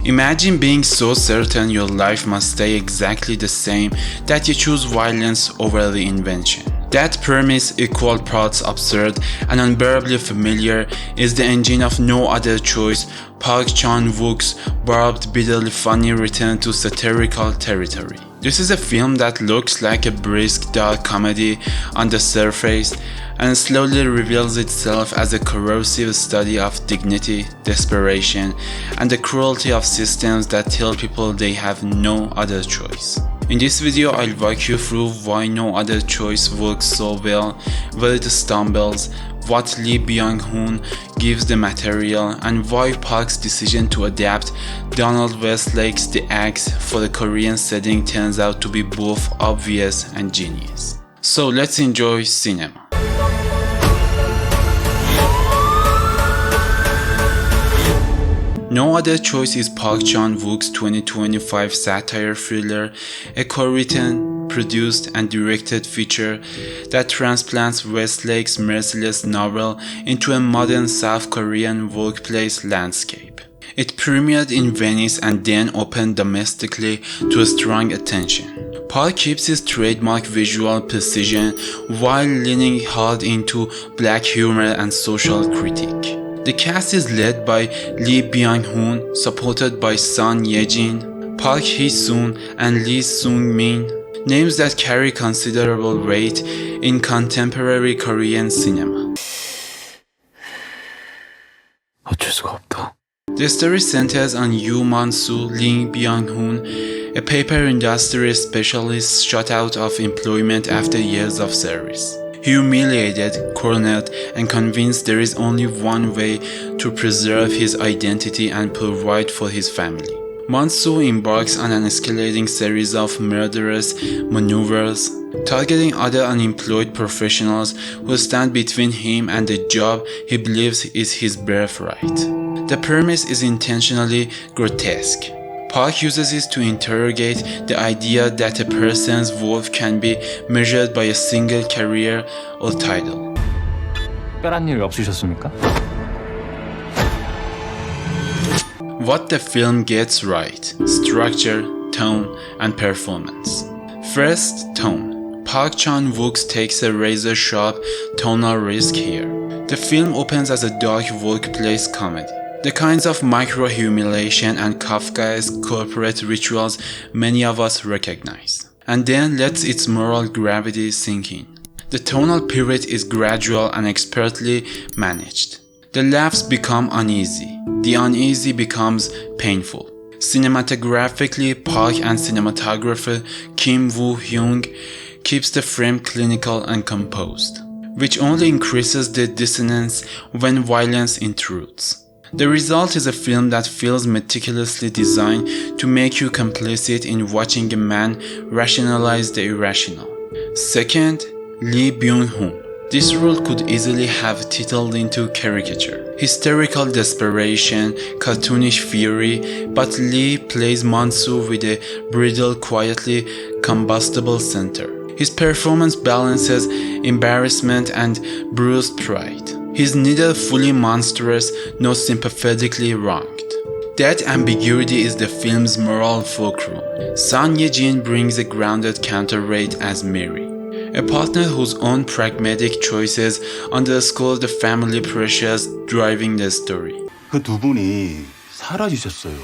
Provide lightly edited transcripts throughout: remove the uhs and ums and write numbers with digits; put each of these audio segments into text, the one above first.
Imagine being so certain your life must stay exactly the same that you choose violence over the invention. That premise, equal parts absurd and unbearably familiar, is the engine of No Other Choice, Park Chan-wook's barbed, bitterly funny return to satirical territory. This is a film that looks like a brisk dark comedy on the surface and slowly reveals itself as a corrosive study of dignity, desperation, and the cruelty of systems that tell people they have no other choice. In this video, I'll walk you through why No Other Choice works so well, where it stumbles, what Byung-hun gives the material, and why Park's decision to adapt Donald Westlake's The Axe for the Korean setting turns out to be both obvious and genius. So let's enjoy cinema. No Other Choice is Park Chan-wook's 2025 satire thriller, a co-written, produced, and directed feature that transplants Westlake's merciless novel into a modern South Korean workplace landscape. It premiered in Venice and then opened domestically to a strong attention. Park keeps his trademark visual precision while leaning hard into black humor and social critique. The cast is led by Byung-hun, supported by son Ye-jin, Park Hee-sun, and Lee Sung-min, names that carry considerable weight in contemporary Korean cinema. 어쩔 수가 없다. The story centers on Yoo Man-soo, Lee Byung-hun, a paper industry specialist shut out of employment after years of service. Humiliated, cornered, and convinced there is only one way to preserve his identity and provide for his family. Man-soo embarks on an escalating series of murderous maneuvers, targeting other unemployed professionals who stand between him and the job he believes is his birthright. The premise is intentionally grotesque. Park uses it to interrogate the idea that a person's worth can be measured by a single career or title. 특별한 일 없으셨습니까? What the film gets right: structure, tone, and performance. First, tone. Park Chan-wook takes a razor-sharp tonal risk here. The film opens as a dark workplace comedy. The kinds of micro-humiliation and Kafkaesque corporate rituals many of us recognize, and then lets its moral gravity sink in. The tonal pivot is gradual and expertly managed. The laughs become uneasy. The uneasy becomes painful. Cinematographically, Park and cinematographer Kim Woo-hyung keeps the frame clinical and composed, which only increases the dissonance when violence intrudes. The result is a film that feels meticulously designed to make you complicit in watching a man rationalize the irrational. Second, Lee Byung-hun. This role could easily have titled into caricature, hysterical desperation, cartoonish fury, but Lee plays Man-soo with a brittle, quietly combustible center. His performance balances embarrassment and bruised pride. He's neither fully monstrous nor sympathetically wronged. That ambiguity is the film's moral fulcrum. Son Ye-jin brings a grounded counterweight as Mary, a partner whose own pragmatic choices underscore the family pressures driving the story. 그 두 분이 사라지셨어요.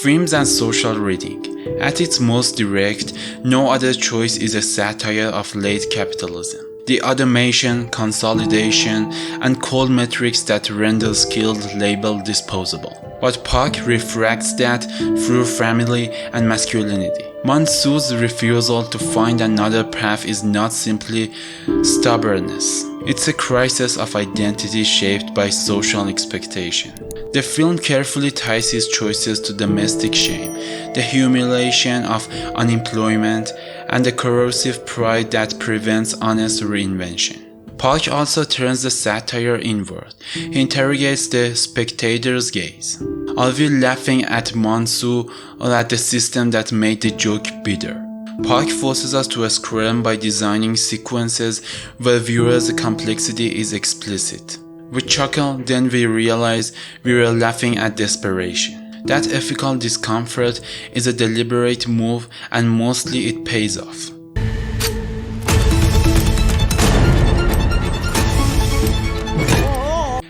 Themes and social reading. At its most direct, No Other Choice is a satire of late capitalism. The automation, consolidation, and cold metrics that render skilled labor disposable. But Park refracts that through family and masculinity. Man-soo's refusal to find another path is not simply stubbornness. It's a crisis of identity shaped by social expectation. The film carefully ties his choices to domestic shame, the humiliation of unemployment, and the corrosive pride that prevents honest reinvention. Park also turns the satire inward. He interrogates the spectator's gaze. Are we laughing at Man-soo or at the system that made the joke bitter? Park forces us to squirm by designing sequences where viewers' complexity is explicit. We chuckle, then we realize we were laughing at desperation. That ethical discomfort is a deliberate move and mostly it pays off.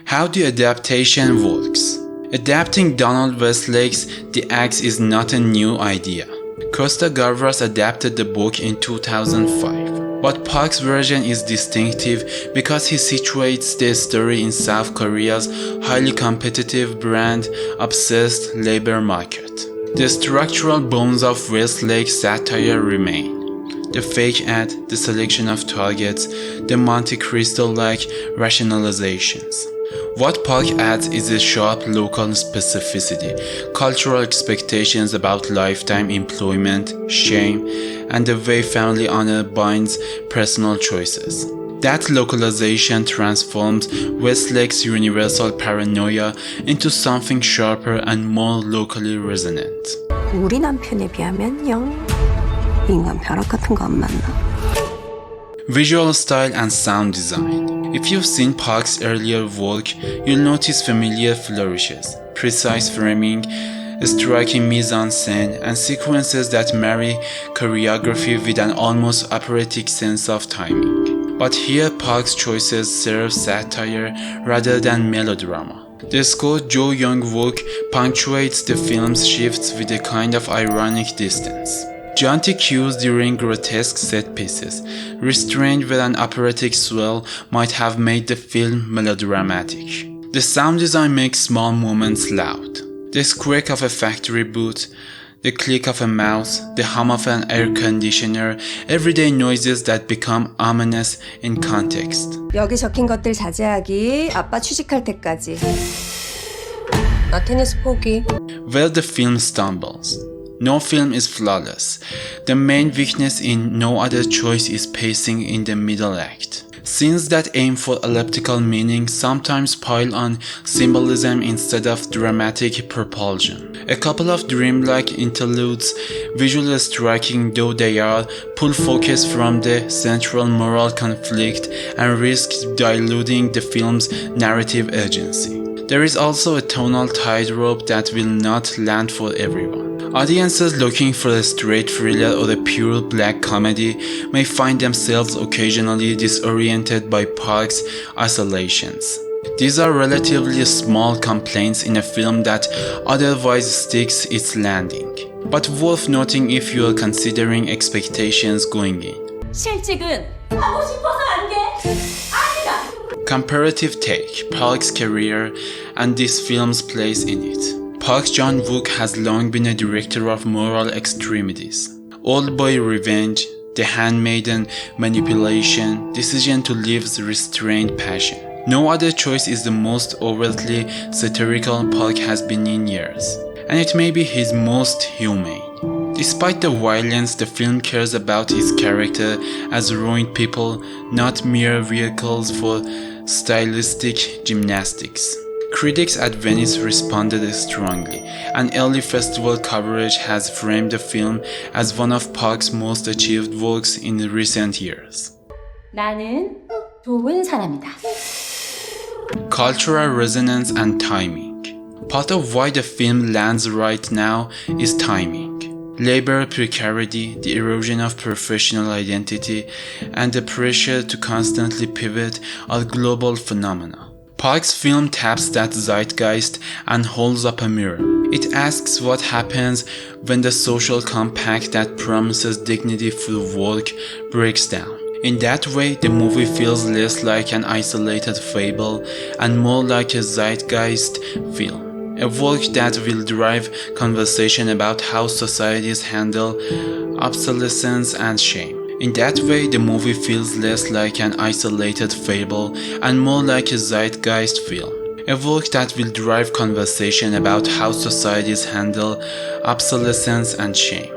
How the adaptation works. Adapting Donald Westlake's The Axe is not a new idea. Costa Gavras adapted the book in 2005, but Park's version is distinctive because he situates the story in South Korea's highly competitive brand-obsessed labor market. The structural bones of Westlake's satire remain. The fake ad, the selection of targets, the Monte Cristo-like rationalizations. What Park adds is a sharp local specificity, cultural expectations about lifetime employment, shame, and the way family honor binds personal choices. That localization transforms Westlake's universal paranoia into something sharper and more locally resonant. 우리 남편에 비하면 영 인간 벼락 같은 거 안 만나. Visual style and sound design. If you've seen Park's earlier work, you'll notice familiar flourishes, precise framing, striking mise-en-scène, and sequences that marry choreography with an almost operatic sense of timing. But here Park's choices serve satire rather than melodrama. The score Jo Young-wook punctuates the film's shifts with a kind of ironic distance. Jaunty cues during grotesque set pieces, restrained with an operatic swell, might have made the film melodramatic. The sound design makes small moments loud. The squeak of a factory boot, the click of a mouse, the hum of an air conditioner, everyday noises that become ominous in context. 여기 적힌 것들 자제하기. 아빠 취직할 때까지. 나 테니스 포기. Where the film stumbles. No film is flawless. The main weakness in No Other Choice is pacing in the middle act. Scenes that aim for elliptical meaning sometimes pile on symbolism instead of dramatic propulsion. A couple of dreamlike interludes, visually striking though they are, pull focus from the central moral conflict and risk diluting the film's narrative urgency. There is also a tonal tightrope that will not land for everyone. Audiences looking for a straight thriller or a pure black comedy may find themselves occasionally disoriented by Park's oscillations. These are relatively small complaints in a film that otherwise sticks its landing, but worth noting if you are considering expectations going in. 실직은 하고 싶어서 안 돼. 아니다. Comparative take, Park's career and this film's place in it. Park Chan-wook has long been a director of moral extremities. Oldboy Revenge, The Handmaiden, Manipulation, Decision to Live's Restrained Passion. No Other Choice is the most overtly satirical Park has been in years, and it may be his most humane. Despite the violence, the film cares about his character as ruined people, not mere vehicles for stylistic gymnastics. Critics at Venice responded strongly, and early festival coverage has framed the film as one of Park's most achieved works in recent years. 나는 좋은 사람이다. Cultural resonance and timing. Part of why the film lands right now is timing. Labor precarity, the erosion of professional identity, and the pressure to constantly pivot are global phenomena. Park's film taps that zeitgeist and holds up a mirror. It asks what happens when the social compact that promises dignity through work breaks down. In that way, the movie feels less like an isolated fable and more like a zeitgeist film. A work that will drive conversation about how societies handle obsolescence and shame. In that way, the movie feels less like an isolated fable and more like a zeitgeist film. A work that will drive conversation about how societies handle obsolescence and shame.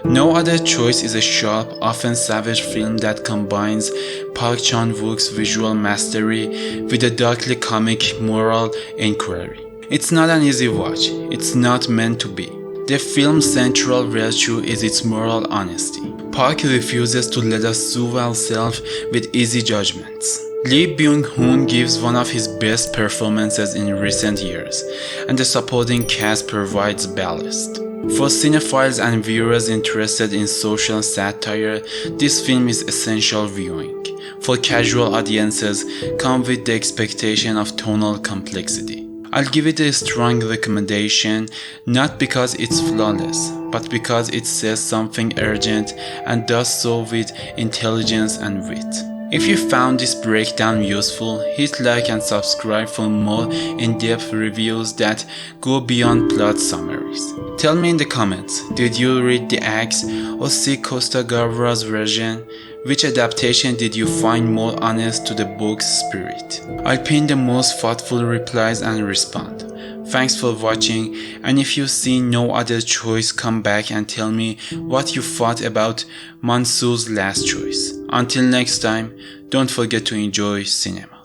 No Other Choice is a sharp, often savage film that combines Park Chan-wook's visual mastery with a darkly comic moral inquiry. It's not an easy watch. It's not meant to be. The film's central virtue is its moral honesty. Park refuses to let us soothe ourselves with easy judgments. Lee Byung-hun gives one of his best performances in recent years, and the supporting cast provides ballast. For cinephiles and viewers interested in social satire, this film is essential viewing. For casual audiences, come with the expectation of tonal complexity. I'll give it a strong recommendation, not because it's flawless, but because it says something urgent and does so with intelligence and wit. If you found this breakdown useful, hit like and subscribe for more in-depth reviews that go beyond plot summaries. Tell me in the comments, did you read The Axe or see Costa Gavra's version? Which adaptation did you find more honest to the book's spirit? I'll pin the most thoughtful replies and respond. Thanks for watching, and if you see no other choice, come back and tell me what you thought about Mansu's last choice. Until next time, don't forget to enjoy cinema.